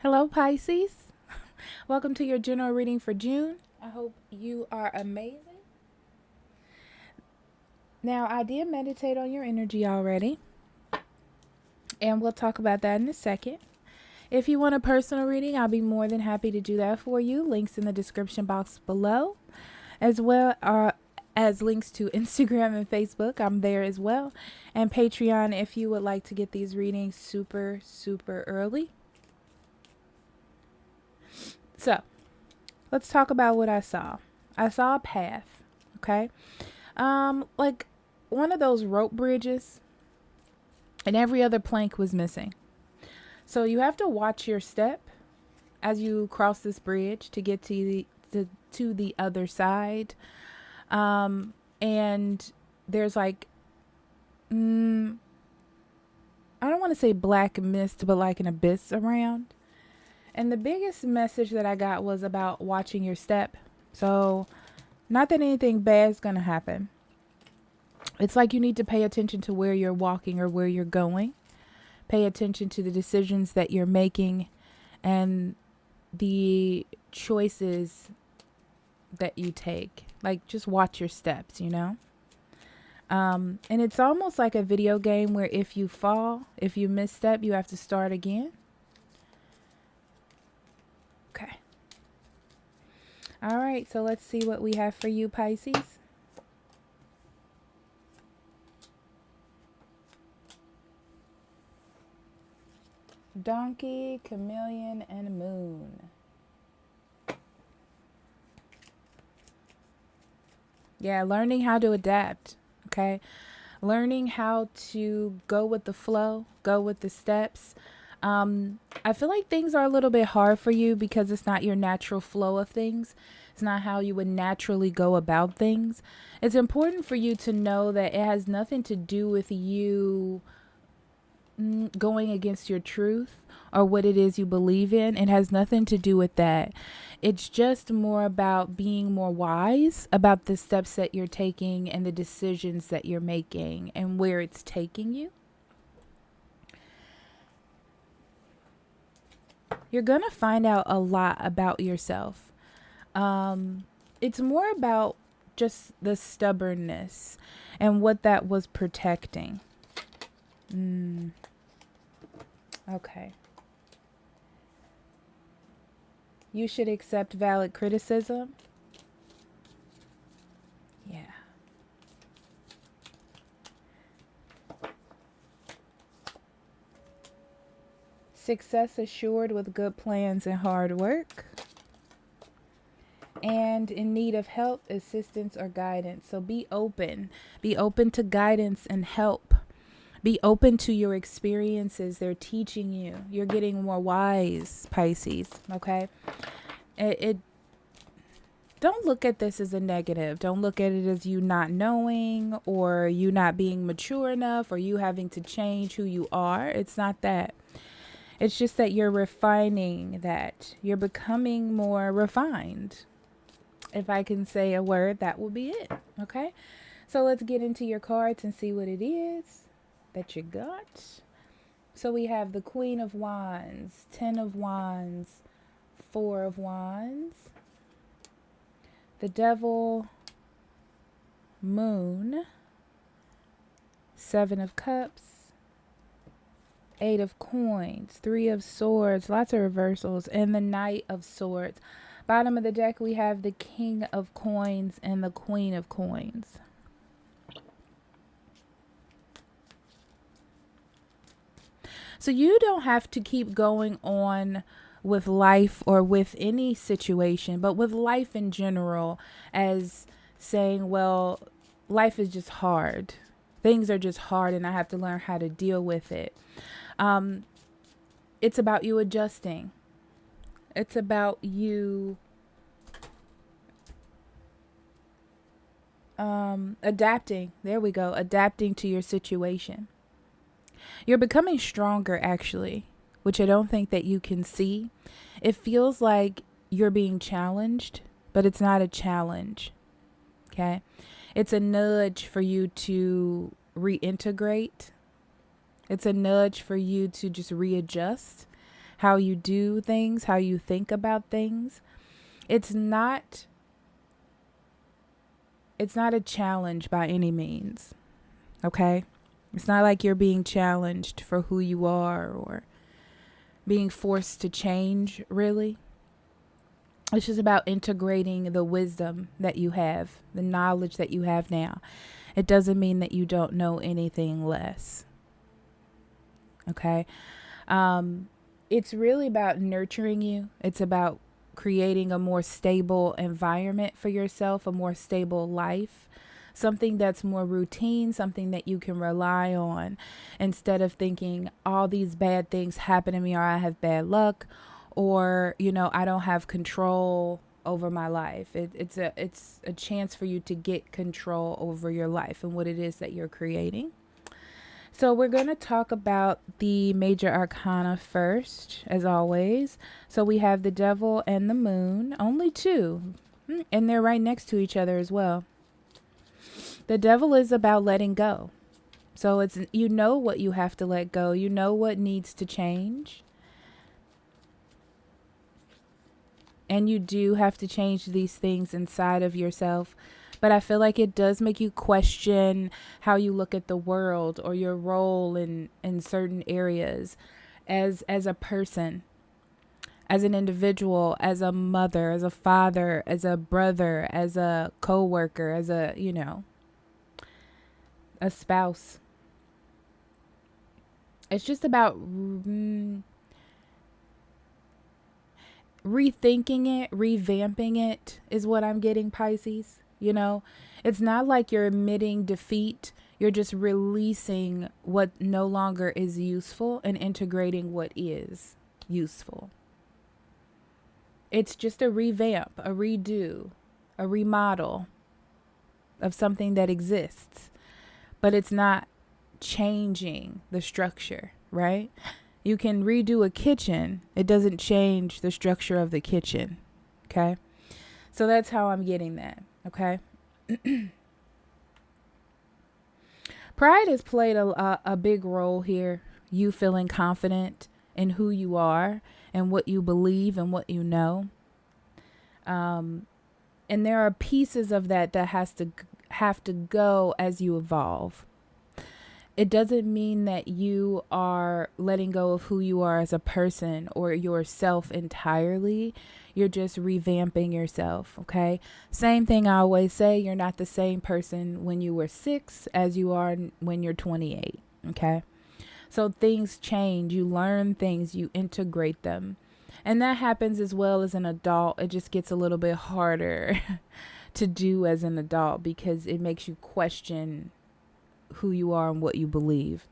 Hello, Pisces. Welcome to your general reading for June. I hope you are amazing. Now, I did meditate on your energy already, and we'll talk about that in a second. If you want a personal reading, I'll be more than happy to do that for you. Links in the description box below, as well as links to Instagram and Facebook. I'm there as well. And Patreon if you would like to get these readings super, super early. So, let's talk about what I saw. I saw a path, okay? Like one of those rope bridges, and every other plank was missing. So you have to watch your step as you cross this bridge to get to the other side. And there's like, I don't want to say black mist, but like an abyss around. And the biggest message that I got was about watching your step. So, not that anything bad is going to happen. It's like you need to pay attention to where you're walking or where you're going. Pay attention to the decisions that you're making and the choices that you take. Like, just watch your steps, you know? And it's almost like a video game where if you fall, if you misstep, you have to start again. Okay. All right, so let's see what we have for you, Pisces. Donkey, chameleon, and moon. Yeah, learning how to adapt, okay? Learning how to go with the flow, go with the steps. I feel like things are a little bit hard for you because it's not your natural flow of things. It's not how you would naturally go about things. It's important for you to know that it has nothing to do with you going against your truth or what it is you believe in. It has nothing to do with that. It's just more about being more wise about the steps that you're taking and the decisions that you're making and where it's taking you. You're going to find out a lot about yourself. It's more about just the stubbornness and what that was protecting. Okay. You should accept valid criticism. Yeah. Success assured with good plans and hard work. And in need of help, assistance, or guidance. So be open. Be open to guidance and help. Be open to your experiences. They're teaching you. You're getting more wise, Pisces. Okay? It don't look at this as a negative. Don't look at it as you not knowing or you not being mature enough or you having to change who you are. It's not that. It's just that you're refining that. You're becoming more refined. If I can say a word, that will be it. Okay? So let's get into your cards and see what it is that you got. So we have the Queen of Wands, 10 of Wands, 4 of Wands, the Devil, Moon, 7 of Cups, 8 of Coins, 3 of Swords, lots of reversals, and the Knight of Swords. Bottom of the deck, we have the King of Coins and the Queen of Coins. So you don't have to keep going on with life or with any situation, but with life in general, as saying, well, life is just hard. Things are just hard and I have to learn how to deal with it. It's about you adjusting. It's about you adapting. There we go. Adapting to your situation. You're becoming stronger, actually, which I don't think that you can see. It feels like you're being challenged, but it's not a challenge. Okay? It's a nudge for you to reintegrate. It's a nudge for you to just readjust how you do things, how you think about things. It's not a challenge by any means. Okay? It's not like you're being challenged for who you are or being forced to change, really. It's just about integrating the wisdom that you have, the knowledge that you have now. It doesn't mean that you don't know anything less. Okay? It's really about nurturing you. It's about creating a more stable environment for yourself, a more stable life, something that's more routine, something that you can rely on instead of thinking all these bad things happen to me, or I have bad luck, or, I don't have control over my life. It's a chance for you to get control over your life and what it is that you're creating. So we're going to talk about the major arcana first, as always. So we have the devil and the moon, only two, and they're right next to each other as well. The devil is about letting go. So it's, what you have to let go. You know what needs to change. And you do have to change these things inside of yourself. But I feel like it does make you question how you look at the world or your role in certain areas as a person, as an individual, as a mother, as a father, as a brother, as a coworker, as a spouse. It's just about rethinking it, revamping it is what I'm getting, Pisces. It's not like you're admitting defeat. You're just releasing what no longer is useful and integrating what is useful. It's just a revamp, a redo, a remodel of something that exists, but it's not changing the structure, right? You can redo a kitchen. It doesn't change the structure of the kitchen. Okay. So that's how I'm getting that. Okay. Pride has played a big role here. You feeling confident in who you are and what you believe and what you know. And there are pieces of that have to go as you evolve. It doesn't mean that you are letting go of who you are as a person or yourself entirely. You're just revamping yourself, okay? Same thing I always say, you're not the same person when you were 6 as you are when you're 28, okay? So things change, you learn things, you integrate them. And that happens as well as an adult. It just gets a little bit harder to do as an adult because it makes you question who you are and what you believe.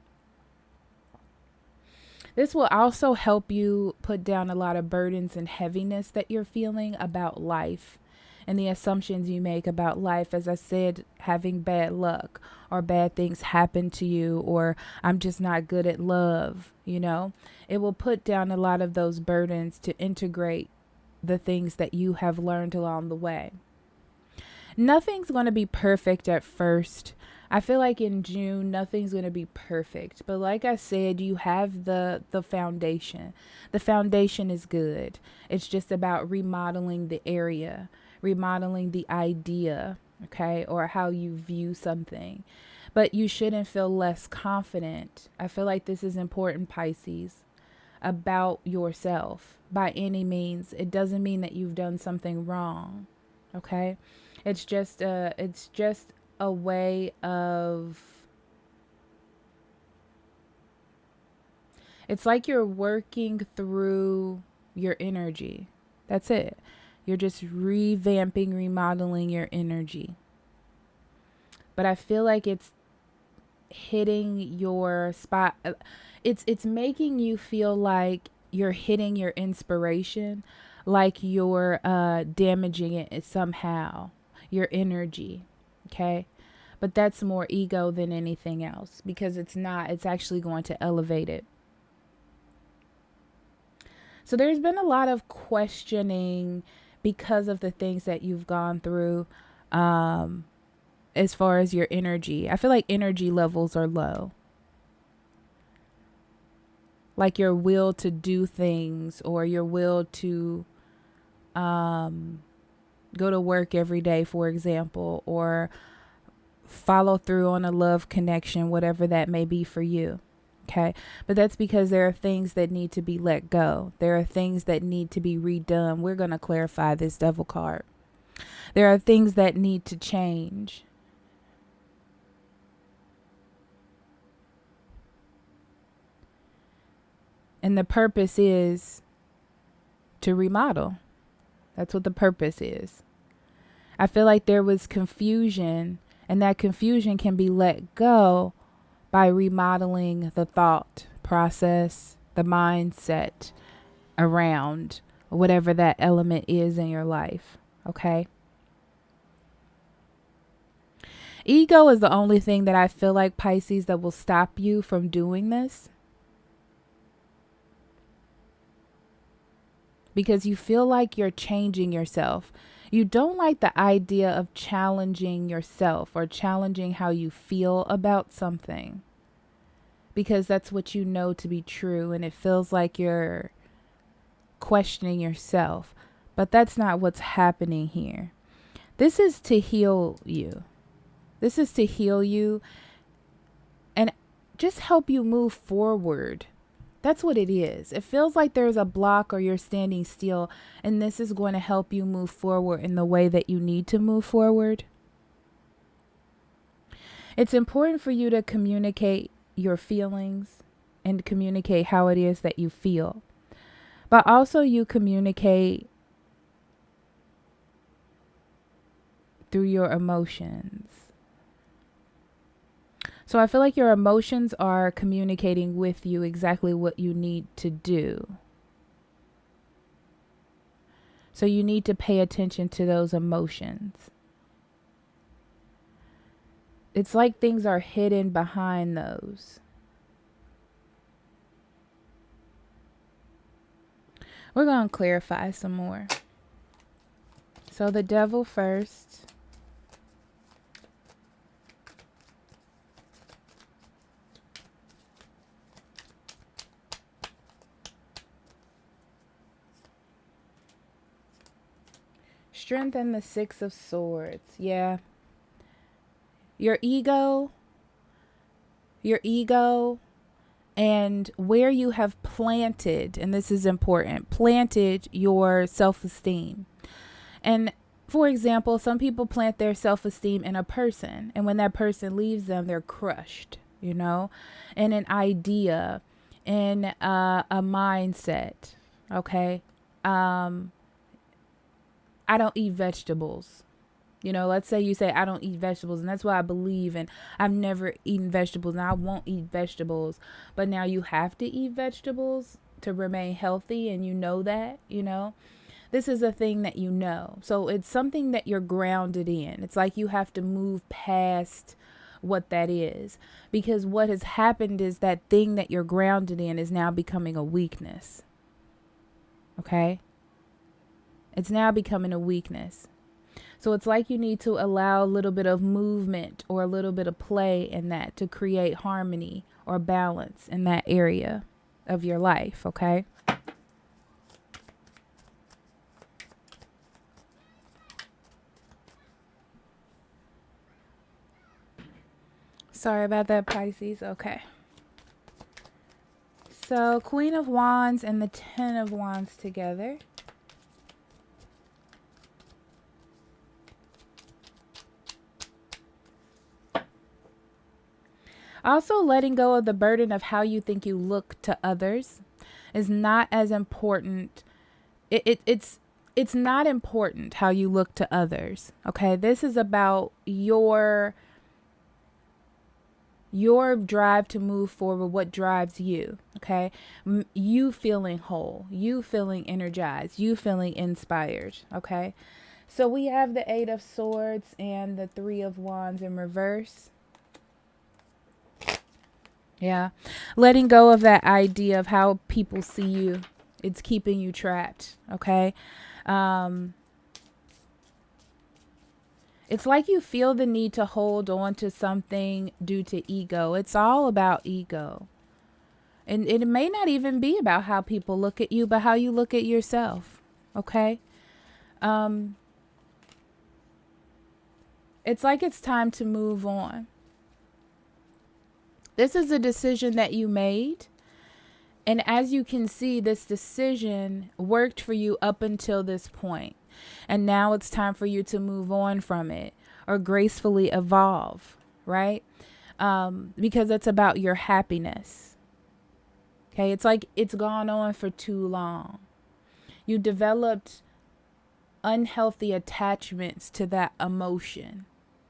This will also help you put down a lot of burdens and heaviness that you're feeling about life and the assumptions you make about life. As I said, having bad luck or bad things happen to you, or I'm just not good at love, it will put down a lot of those burdens to integrate the things that you have learned along the way. Nothing's going to be perfect at first. I feel like in June, nothing's going to be perfect. But like I said, you have the foundation. The foundation is good. It's just about remodeling the area, remodeling the idea, okay, or how you view something. But you shouldn't feel less confident. I feel like this is important, Pisces, about yourself by any means. It doesn't mean that you've done something wrong, okay? It's just a way of, it's like you're working through your energy. That's it. You're just revamping, remodeling your energy. But I feel like it's hitting your spot. It's making you feel like you're hitting your inspiration, like you're damaging it somehow, your energy. Okay. But that's more ego than anything else, because it's actually going to elevate it. So there's been a lot of questioning because of the things that you've gone through, as far as your energy. I feel like energy levels are low. like your will to do things or your will to go to work every day, for example, or follow through on a love connection, whatever that may be for you. Okay. But that's because there are things that need to be let go. There are things that need to be redone. We're going to clarify this devil card. There are things that need to change. And the purpose is to remodel. That's what the purpose is. I feel like there was confusion, and that confusion can be let go by remodeling the thought process, the mindset around whatever that element is in your life. Okay. Ego is the only thing that I feel like, Pisces, that will stop you from doing this. Because you feel like you're changing yourself. You don't like the idea of challenging yourself or challenging how you feel about something. Because that's what you know to be true, and it feels like you're questioning yourself. But that's not what's happening here. This is to heal you. This is to heal you and just help you move forward. That's what it is. It feels like there's a block or you're standing still, and this is going to help you move forward in the way that you need to move forward. It's important for you to communicate your feelings and communicate how it is that you feel. But also you communicate through your emotions. So I feel like your emotions are communicating with you exactly what you need to do. So you need to pay attention to those emotions. It's like things are hidden behind those. We're going to clarify some more. So the devil first. Strength and the Six of Swords. Yeah. Your ego and where you have planted, and this is important, planted your self-esteem. And for example, some people plant their self-esteem in a person, and when that person leaves them, they're crushed, you know, in an idea, in a mindset. Okay. I don't eat vegetables. You know, let's say you say, I don't eat vegetables, and that's what I believe, and I've never eaten vegetables, and I won't eat vegetables. But now you have to eat vegetables to remain healthy, and you know that, you know. This is a thing that you know. So it's something that you're grounded in. It's like you have to move past what that is. Because what has happened is that thing that you're grounded in is now becoming a weakness. Okay? It's now becoming a weakness. So it's like you need to allow a little bit of movement or a little bit of play in that to create harmony or balance in that area of your life, okay? Sorry about that, Pisces. Okay. So Queen of Wands and the Ten of Wands together. Also, letting go of the burden of how you think you look to others is not as important. It's not important how you look to others. Okay, this is about your drive to move forward. What drives you? Okay, you feeling whole, you feeling energized, you feeling inspired. Okay, so we have the Eight of Swords and the Three of Wands in reverse. Yeah. Letting go of that idea of how people see you. It's keeping you trapped. Okay. It's like you feel the need to hold on to something due to ego. It's all about ego. And it may not even be about how people look at you, but how you look at yourself. Okay? It's like it's time to move on. This is a decision that you made. And as you can see, this decision worked for you up until this point. And now it's time for you to move on from it or gracefully evolve, right? Because it's about your happiness. Okay, it's like it's gone on for too long. You developed unhealthy attachments to that emotion.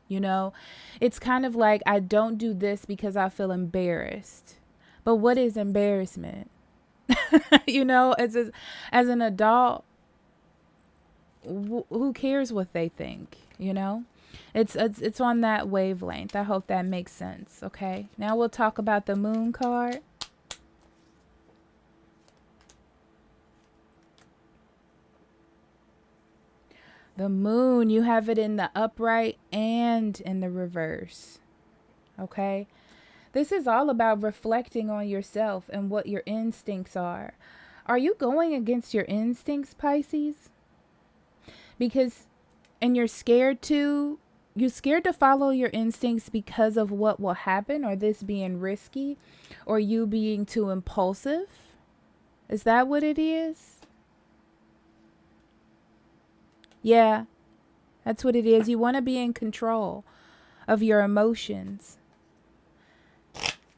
You know, it's kind of like, I don't do this because I feel embarrassed. But what is embarrassment? You know, as an adult, who cares what they think? You know, it's on that wavelength. I hope that makes sense. Okay, now we'll talk about the moon card. The moon, you have it in the upright and in the reverse. Okay? This is all about reflecting on yourself and what your instincts are. Are you going against your instincts, Pisces? And you're scared to follow your instincts because of what will happen, or this being risky, or you being too impulsive? Is that what it is? Yeah, that's what it is. You want to be in control of your emotions.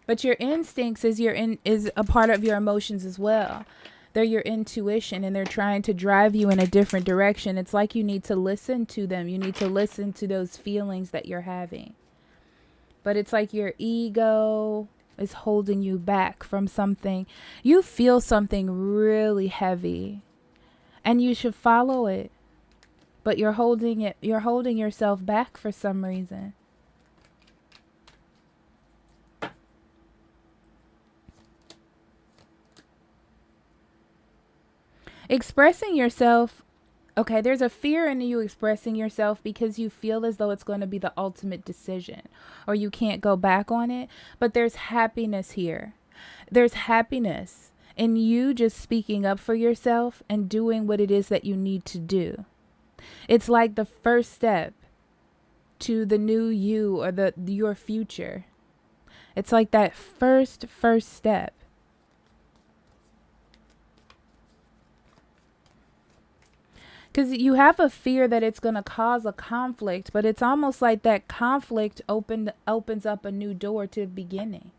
But your instincts is a part of your emotions as well. They're your intuition, and they're trying to drive you in a different direction. It's like you need to listen to them. You need to listen to those feelings that you're having. But it's like your ego is holding you back from something. You feel something really heavy, and you should follow it. But you're holding yourself back for some reason. Expressing yourself, okay, there's a fear in you expressing yourself because you feel as though it's going to be the ultimate decision or you can't go back on it. But there's happiness here. There's happiness in you just speaking up for yourself and doing what it is that you need to do. It's like the first step to the new you or your future. It's like that first step. Because you have a fear that it's going to cause a conflict, but it's almost like that conflict opens up a new door to the beginning.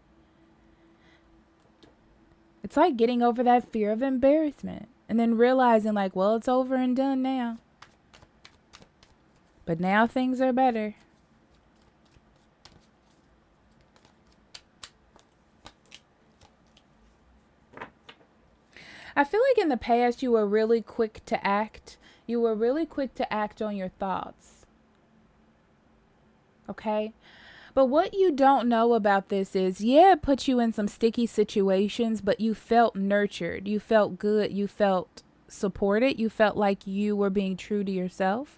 It's like getting over that fear of embarrassment and then realizing like, well, it's over and done now. But now things are better. I feel like in the past you were really quick to act. You were really quick to act on your thoughts. Okay? But what you don't know about this is, yeah, it puts you in some sticky situations, but you felt nurtured. You felt good. You felt supported. You felt like you were being true to yourself.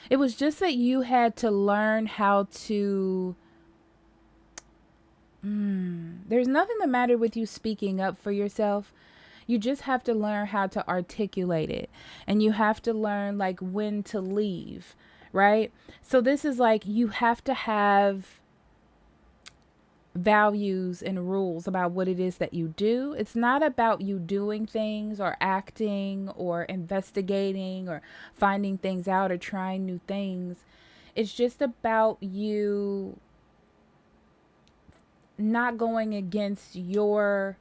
It was just that you had to learn how to... There's nothing the matter with you speaking up for yourself. You just have to learn how to articulate it. And you have to learn like when to leave, right? So this is like you have to have values and rules about what it is that you do. It's not about you doing things or acting or investigating or finding things out or trying new things. It's just about you not going against your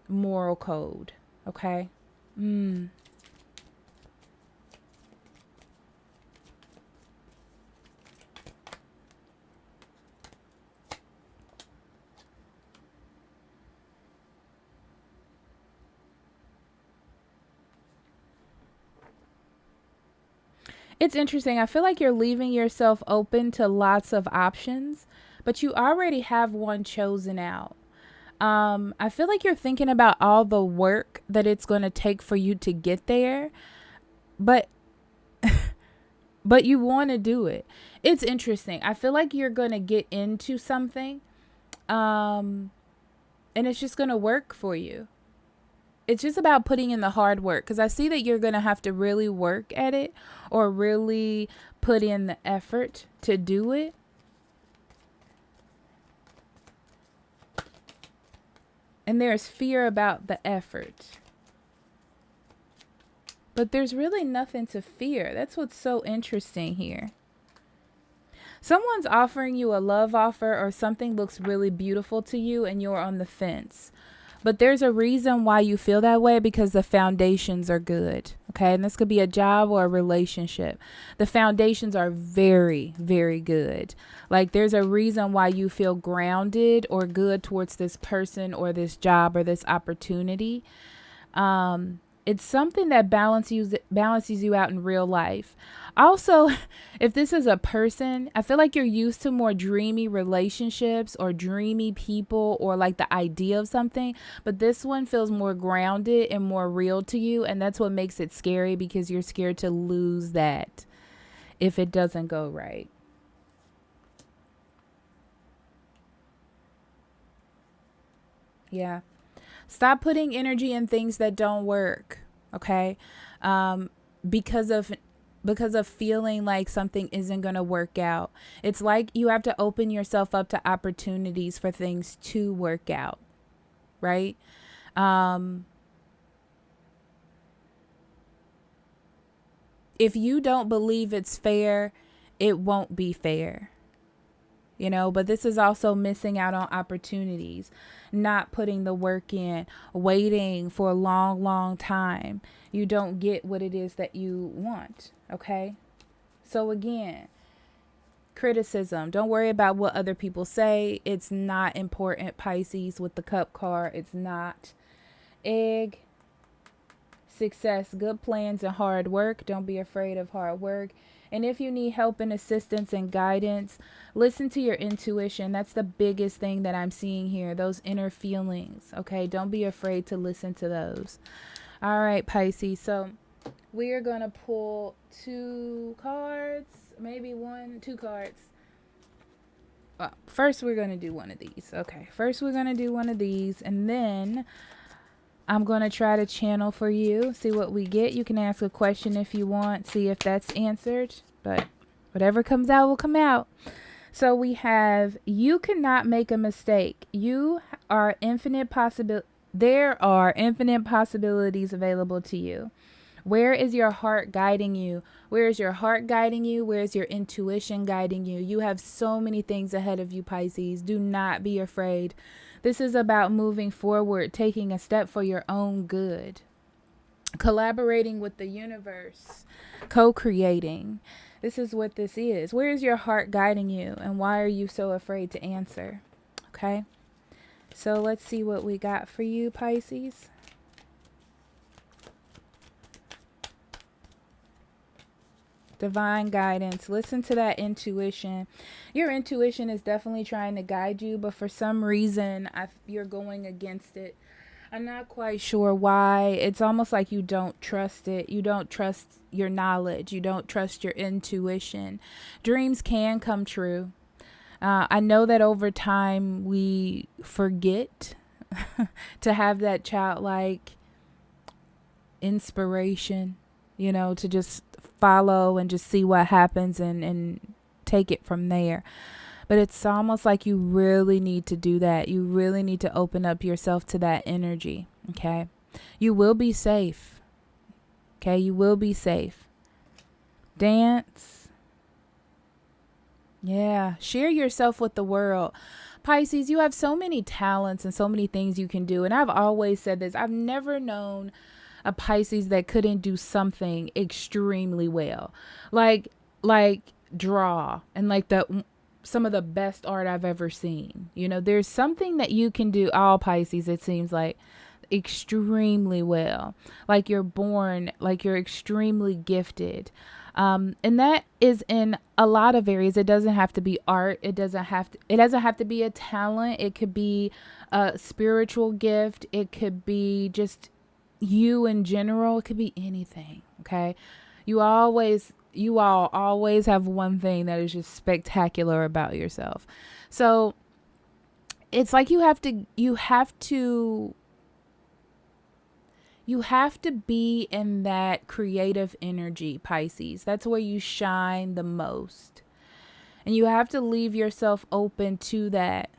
moral code. Okay? It's interesting. I feel like you're leaving yourself open to lots of options, but you already have one chosen out. I feel like you're thinking about all the work that it's going to take for you to get there, but but you want to do it. It's interesting. I feel like you're going to get into something And it's just going to work for you. It's just about putting in the hard work, because I see that you're going to have to really work at it or really put in the effort to do it. And there's fear about the effort. But there's really nothing to fear. That's what's so interesting here. Someone's offering you a love offer, or something looks really beautiful to you and you're on the fence. But there's a reason why you feel that way, because the foundations are good. Okay. And this could be a job or a relationship. The foundations are very, very good. Like, there's a reason why you feel grounded or good towards this person or this job or this opportunity. It's something that balances you out in real life. Also, if this is a person, I feel like you're used to more dreamy relationships or dreamy people, or like the idea of something. But this one feels more grounded and more real to you. And that's what makes it scary, because you're scared to lose that if it doesn't go right. Yeah. Stop putting energy in things that don't work. Okay. Because of feeling like something isn't going to work out. It's like you have to open yourself up to opportunities for things to work out. Right. If you don't believe it's fair, it won't be fair. But this is also missing out on opportunities, not putting the work in, waiting for a long, long time. You don't get what it is that you want. Okay. So again, criticism. Don't worry about what other people say. It's not important, Pisces, with the Cup card. It's not. Egg. Success, good plans, and hard work. Don't be afraid of hard work. And if you need help and assistance and guidance, listen to your intuition. That's the biggest thing that I'm seeing here. Those inner feelings. Okay. Don't be afraid to listen to those. All right, Pisces. So we are going to pull 2 cards, maybe 2 cards. Well, first we're going to do one of these. Okay. First we're going to do one of these, and then I'm going to try to channel for you, see what we get. You can ask a question if you want, see if that's answered, but whatever comes out will come out. So we have, you cannot make a mistake. There are infinite possibilities available to you. Where is your heart guiding you? Where is your heart guiding you? Where is your intuition guiding you? You have so many things ahead of you, Pisces. Do not be afraid. This is about moving forward, taking a step for your own good, collaborating with the universe, co-creating. This is what this is. Where is your heart guiding you, and why are you so afraid to answer? Okay. So let's see what we got for you, Pisces. Divine guidance. Listen to that intuition. Your intuition is definitely trying to guide you, but for some reason, you're going against it. I'm not quite sure why. It's almost like you don't trust it. You don't trust your knowledge. You don't trust your intuition. Dreams can come true. I know that over time we forget to have that childlike inspiration, to just follow and just see what happens and take it from there. But it's almost like you really need to do that. You really need to open up yourself to that energy. Okay. You will be safe. Okay. You will be safe. Dance. Yeah. Share yourself with the world. Pisces, you have so many talents and so many things you can do. And I've always said this. I've never known a Pisces that couldn't do something extremely well. Like draw and some of the best art I've ever seen. There's something that you can do, all Pisces, it seems like, extremely well. Like you're born, like you're extremely gifted. And that is in a lot of areas. It doesn't have to be art. It doesn't have to be a talent. It could be a spiritual gift. It could be just you in general. It could be anything. Okay. You all always have one thing that is just spectacular about yourself. So it's like you have to be in that creative energy, Pisces. That's where you shine the most. And you have to leave yourself open to that.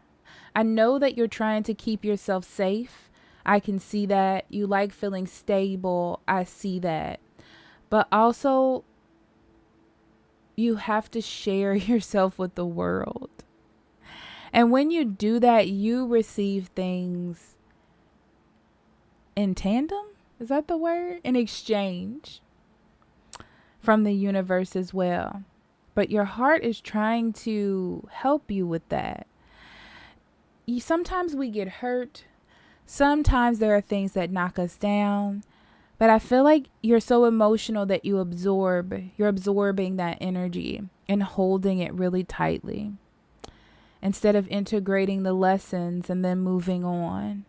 I know that you're trying to keep yourself safe. I can see that. You like feeling stable. I see that. But also, you have to share yourself with the world. And when you do that, you receive things in tandem. Is that the word? In exchange from the universe as well. But your heart is trying to help you with that. Sometimes we get hurt. Sometimes there are things that knock us down. But I feel like you're so emotional that you're absorbing that energy and holding it really tightly instead of integrating the lessons and then moving on.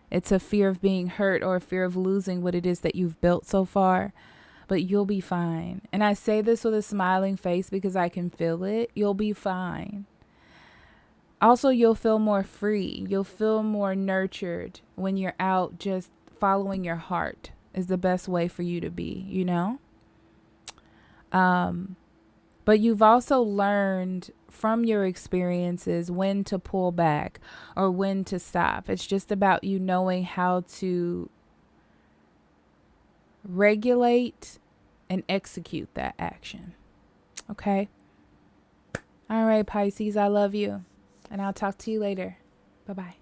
It's a fear of being hurt or a fear of losing what it is that you've built so far. But you'll be fine. And I say this with a smiling face because I can feel it. You'll be fine. Also, you'll feel more free. You'll feel more nurtured when you're out. Just following your heart is the best way for you to be, you know? But you've also learned from your experiences when to pull back or when to stop. It's just about you knowing how to regulate and execute that action. Okay? All right, Pisces, I love you. And I'll talk to you later. Bye-bye.